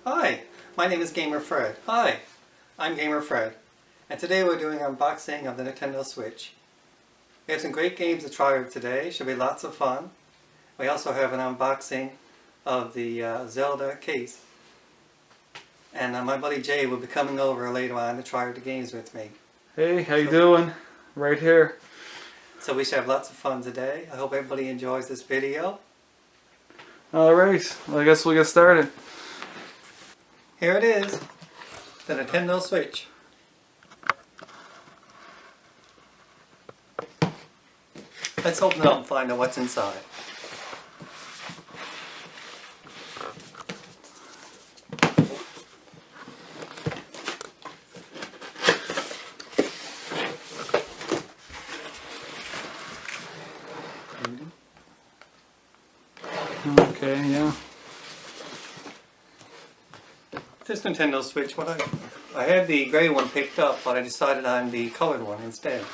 Hi, my name is Gamer Fred. Hi, I'm Gamer Fred, and today we're doing an unboxing of the Nintendo Switch. We have some great games to try with today, should be lots of fun. We also have an unboxing of the Zelda case. And my buddy Jay will be coming over later on to try the games with me. Hey, how you doing? Right here. So we should have lots of fun today. I hope everybody enjoys this video. Alright, well, I guess we'll get started. Here it is, the Nintendo Switch. Let's open it up and find out what's inside. Okay, yeah. This Nintendo Switch, I had the gray one picked up, but I decided on the colored one instead.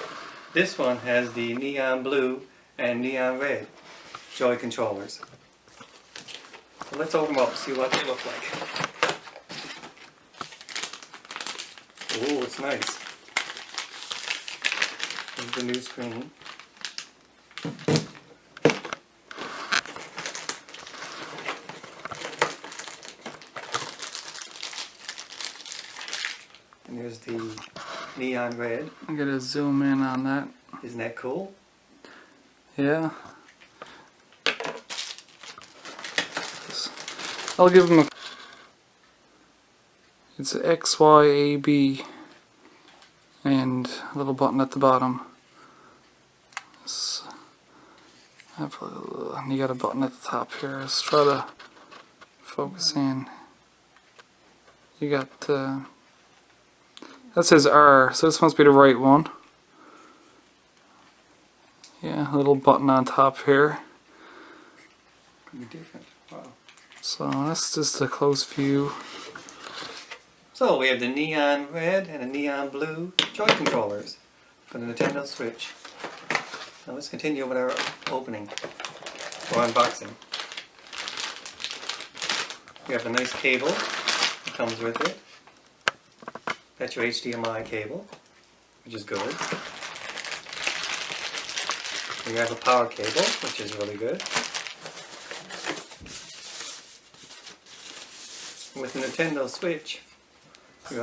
This one has the neon blue and neon red Joy controllers. So let's open them up and see what they look like. Oh, it's nice. Here's the new screen. And here's the neon red. I'm gonna zoom in on that. Isn't that cool? Yeah. I'll give him a... It's X, Y, A, B. And a little button at the bottom. And you got a button at the top here. Let's try to focus in. You got... that says R, so this must be the right one. Yeah, a little button on top here. Could be different. Wow. So that's just a close view. So we have the neon red and the neon blue Joy controllers for the Nintendo Switch. Now let's continue with our opening or unboxing. We have a nice cable that comes with it. That's your HDMI cable, which is good. We have a power cable, which is really good. With the Nintendo Switch, you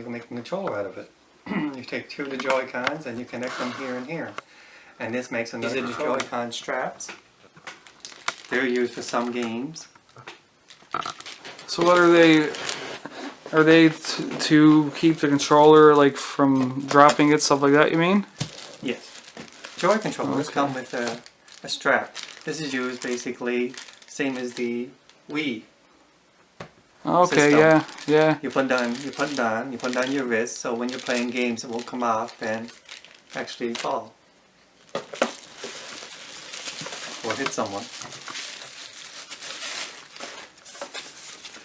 can make a controller out of it. You take two of the Joy-Cons and you connect them here and here. And this makes another controller. These are the Joy-Con straps. They're used for some games. So what are they? Are they to keep the controller like from dropping it, stuff like that, you mean? Yes. Joy controllers come with a strap. This is used basically same as the Wii. Okay, system. yeah. You put it on your wrist, so when you're playing games it will come off and actually fall. Or hit someone.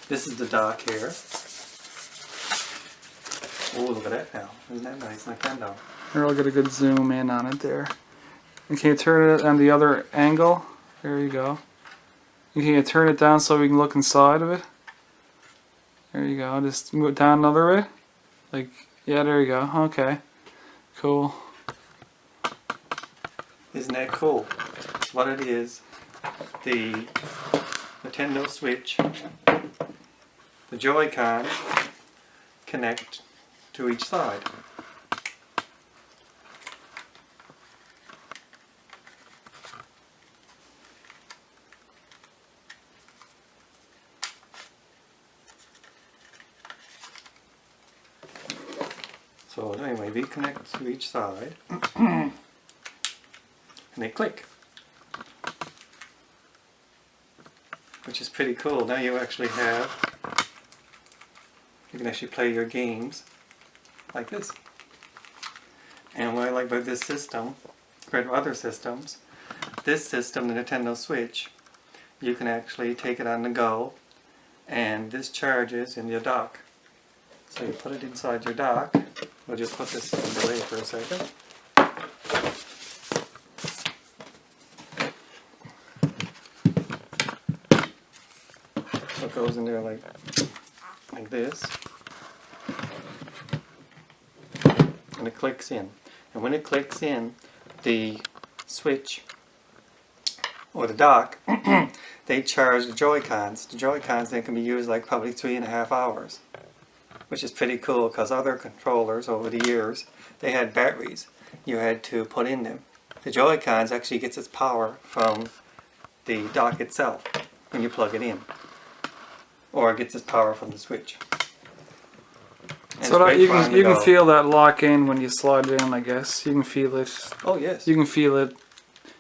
This is the dock here. Oh, look at that now. Isn't that nice? Nintendo. Here, I'll get a good zoom in on it there. And can you turn it on the other angle? There you go. You can turn it down so we can look inside of it. There you go. Just move it down another way. Like, yeah, there you go. Okay. Cool. Isn't that cool? What it is, the Nintendo Switch, the Joy-Con connect to each side. So anyway, they connect to each side and they click, which is pretty cool. Now you actually you can actually play your games like this. And what I like about this system, compared to other systems, this system, the Nintendo Switch, you can actually take it on the go, and this charges in your dock. So you put it inside your dock. We'll just put this in the way for a second. So it goes in there like like this, and it clicks in. And when it clicks in, the switch or the dock, they charge the Joy-Cons. The Joy-Cons, they can be used like probably 3.5 hours, which is pretty cool because other controllers over the years, they had batteries you had to put in them. The Joy-Cons actually gets its power from the dock itself when you plug it in, or it gets its power from the switch. And So that you can feel that lock in when you slide it in, I guess. You can feel it. Oh yes. You can feel it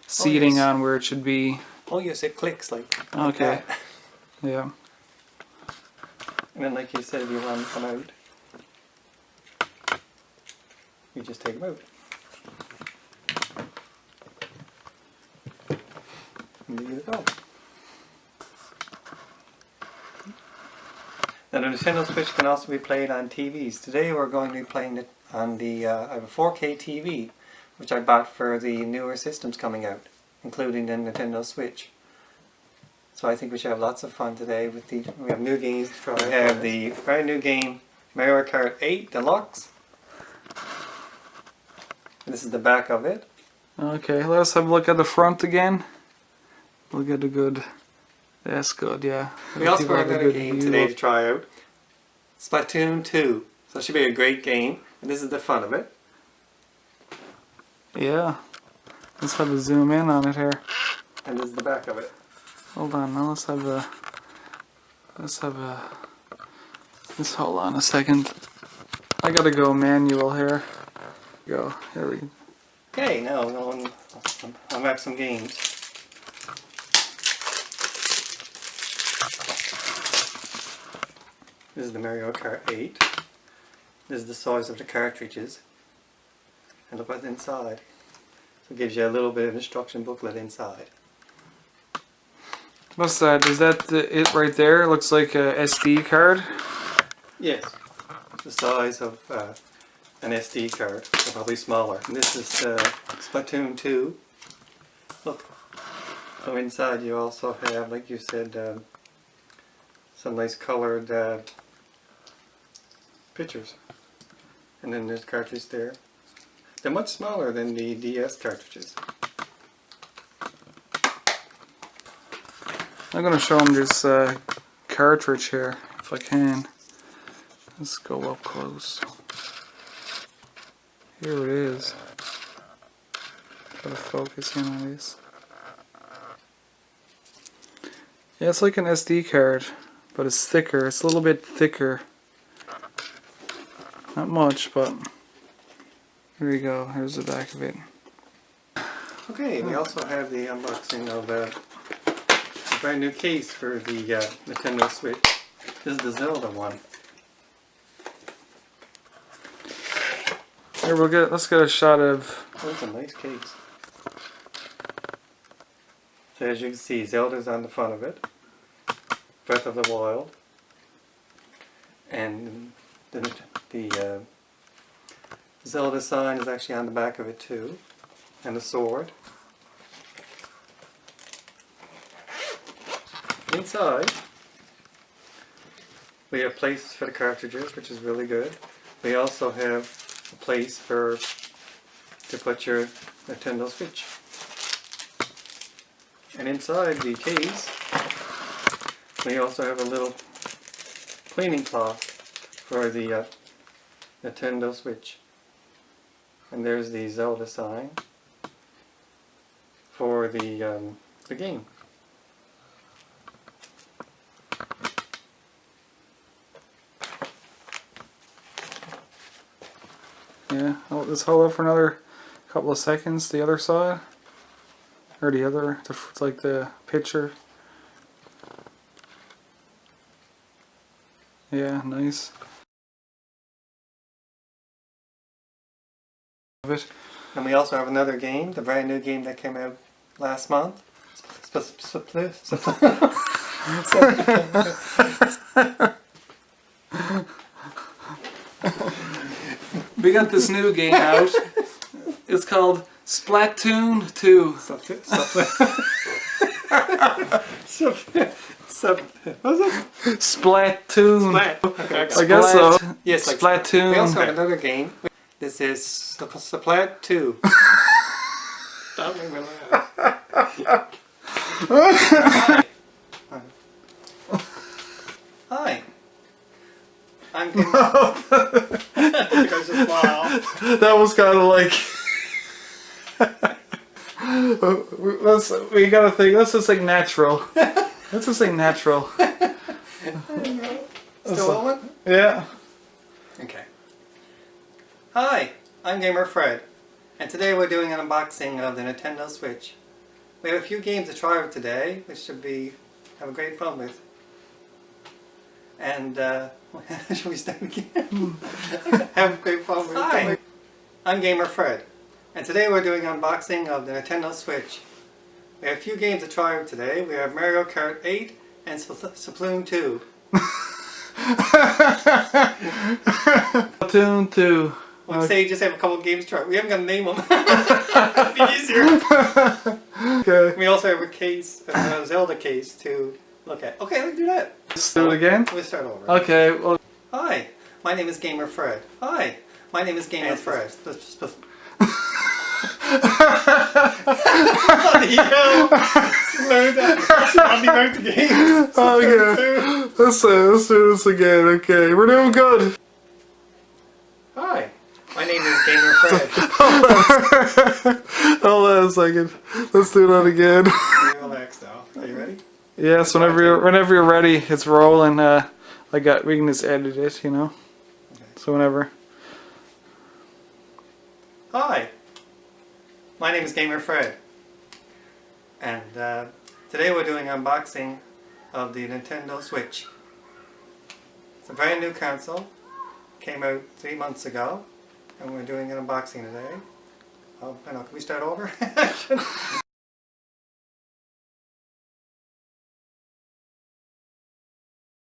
seating yes. on where it should be. Oh yes, it clicks like Okay. that. Yeah. And then like you said, if you want them out, you just take them out. And there you go. Now the Nintendo Switch can also be played on TVs. Today we're going to be playing it on the I have a 4K TV, which I bought for the newer systems coming out, including the Nintendo Switch. So I think we should have lots of fun today with the. We have new games. We have the brand new game mariokart 8 Deluxe. This is the back of it. Okay, let us have a look at the front again. Look at the good. That's good, yeah. We also have another game today to try out. Splatoon 2. So it should be a great game. And this is the fun of it. Yeah. Let's have a zoom in on it here. And this is the back of it. Hold on, now let's hold on a second. I gotta go manual here. Go, here we go. Okay, now I'll have some games. This is the Mario Kart 8. This is the size of the cartridges. And look what's inside. So it gives you a little bit of instruction booklet inside. What's that? Is that it right there? It looks like a SD card. Yes. The size of an SD card. So probably smaller. And this is Splatoon 2. Look. So inside you also have, like you said, some nice colored pictures. And then there's cartridges there. They're much smaller than the DS cartridges. I'm gonna show them this cartridge here, if I can. Let's go up close. Here it is. Gotta focus in on this. Yeah, it's like an SD card, but it's thicker. It's a little bit thicker. Not much, but here we go. Here's the back of it. Okay, we also have the unboxing of a brand new case for the Nintendo Switch. This is the Zelda one. Here let's get a shot of. Oh, it's a nice case. So as you can see, Zelda's on the front of it. Breath of the Wild. And the Zelda sign is actually on the back of it too. And the sword. Inside, we have places for the cartridges, which is really good. We also have a place to put your Nintendo Switch. And inside the case, we also have a little cleaning cloth for the Nintendo Switch. And there's the Zelda sign for the game. Yeah, let's hold up for another couple of seconds. The other side, or the other, it's like the picture. Yeah, nice. And we also have another game, the brand new game that came out last month. We got this new game out. It's called Splatoon 2. What's it? Splatoon. Splat. Okay, I got I it. guess so. Yes, like Splatoon. We also have another game. This is Splat 2. Don't make me laugh. Hi. I'm Gamer. Because just wow. That was kind of like. We gotta think. Let's just think natural. Let's just think natural. Still on? Yeah. Okay. Hi, I'm Gamer Fred, and today we're doing an unboxing of the Nintendo Switch. We have a few games to try with today, which should be have a great fun with. And should we start again? Have great fun with. Hi, I'm Gamer Fred, and today we're doing an unboxing of the Nintendo Switch. We have a few games to try with today. We have mariokart 8 and Splatoon 2. Splatoon 2. Let's say you just have a couple games to try. We haven't got to name them. It'd be easier. Okay. We also have a case, a Zelda case to look at. Okay, let's do that. Let's do it again. We'll start over. Okay. Well. Hi, my name is Gamer Fred. Hi, my name is Gamer Fred. Okay. Let's do this again. Okay, we're doing good. Hi, my name is Gamer Fred. Hold on a second. Let's do that again. Relax now. Are you ready? Yes, whenever you're ready, it's rolling. We can just edit it, you know. Okay. So whenever. Hi, my name is Gamer Fred, and today we're doing an unboxing of the Nintendo Switch. It's a brand new console, came out 3 months ago, and we're doing an unboxing today. Oh, I know, can we start over?